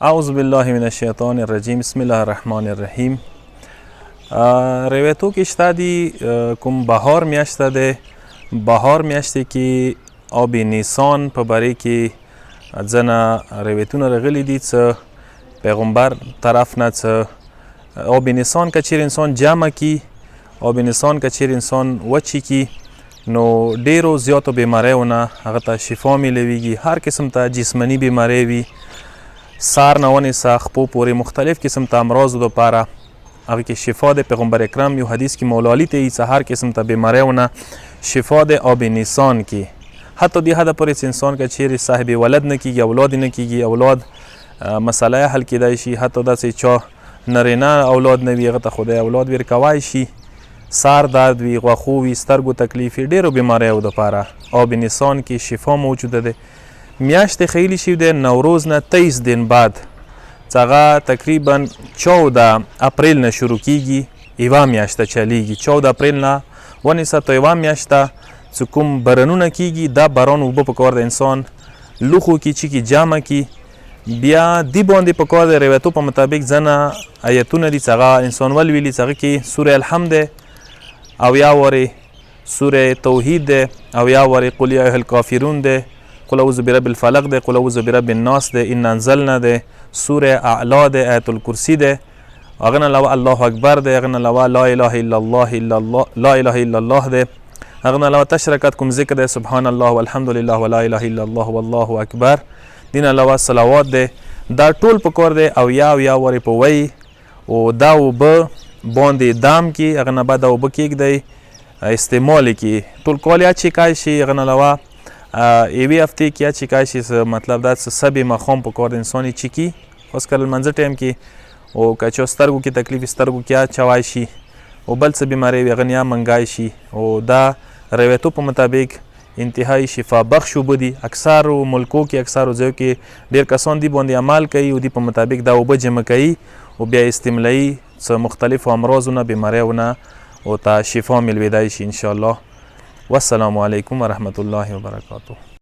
اعوذ بالله من الشیطان الرجیم. بسم الله الرحمن الرحیم. روایتو کې شته دي کوم بهار میاشته ده، بهار میاشته کې آب نیسان په باره کې ځنه روایتونه راغلي دي څه پیغمبر طرف نه څه آب نیسان که چیرې انسان جمع کی، آب نیسان که چیرې انسان وچی کی نو ډیرو زیاتو بیماریو نه هغه ته شفا میلویږي. هر قسم ته جسمانی بیماری وي، سار نه ونیسه خپو پورې مختلف قسم ته امراضو دپاره هغه کې شفا د پیغمبر اکرم یو حدیث کې مولا علی ته څه هر قسم ته بیماریو نه شفا د آب نیسان کې. حتی دې حده پورې چې انسان که چیرې صاحب ولد نه کیږي، اولاد نه کیږي، اولاد مسله حل کیدای شي. حتی داسې چا نرینه اولاد نه وي هغه ته خدای اولاد ورکوای شي. سار درد وي، غوښو وي، سترګو تکلیف وي، ډیرو بیماریو دپاره آب نیسان کې شفا موجوده ده. میاشت خیلی شیو ده نوروز نه 23 دن بعد چې هغه تقریبا 14 اپریل نه شروع کیږي، یوه میاشته چلیږي. 14 اپریل نه ونیسه تا یوه میاشته چې کوم برنونه کیږي دا بران اوبه پکار د انسان لوښو کې چې کې جمع کی. بیا دی باندې پکار د روایتو په مطابق ځنه آیتونه دي چې هغه انسان ولولي چې هغه کې سوره الحمد ده، او یا وارې سوره توحید ده، او یا وارې قل یا ایها الکافرون ده، قل اعوذ برب الفلق ده، قل اعوذ برب الناس ده، ان انزلنا ده، سوره اعلا ده، آیت الکرسی ده، هغه نه علاوه الله اکبر ده، هغه نه علاوه لا اله الا الله لا اله الا الله ده، هغه نه علاوه تشرکت کوم ذکر ده، سبحان الله والحمد لله ولا اله الا الله والله اکبر، دین علاوه صلوات ده. دا ټول پکار ده او یا وری په وی او دا اوبه باندې دام کی، هغه نه بعد اوبه کیږدئ استعمال کی ټول کال یا چیکای شي. هغه نه علاوه یوې هفتې کې یا چیکای شي، مطلب دا چې سبې ماښام پکار د انسان یې چیکي، خاص کر لمانځه ټایم کې. او که چا سترګو کې تکلیف سترګو کې اچوای شي، او بل څه بیماری وي هغه نه منګای شي. او دا روایتو په مطابق انتهایی شفا بخش اوبه دي. اکثرو ملکو کې اکثرو ځایو کې ډېر کسان دي باندې عمل کوي او دي په مطابق دا اوبه جمع کوي او بیا استملایي څه مختلفو امراضو نه بیماریو نه او ته شفا میلویدای شي انشاءالله. والسلام علیکم ورحمة الله وبرکاته.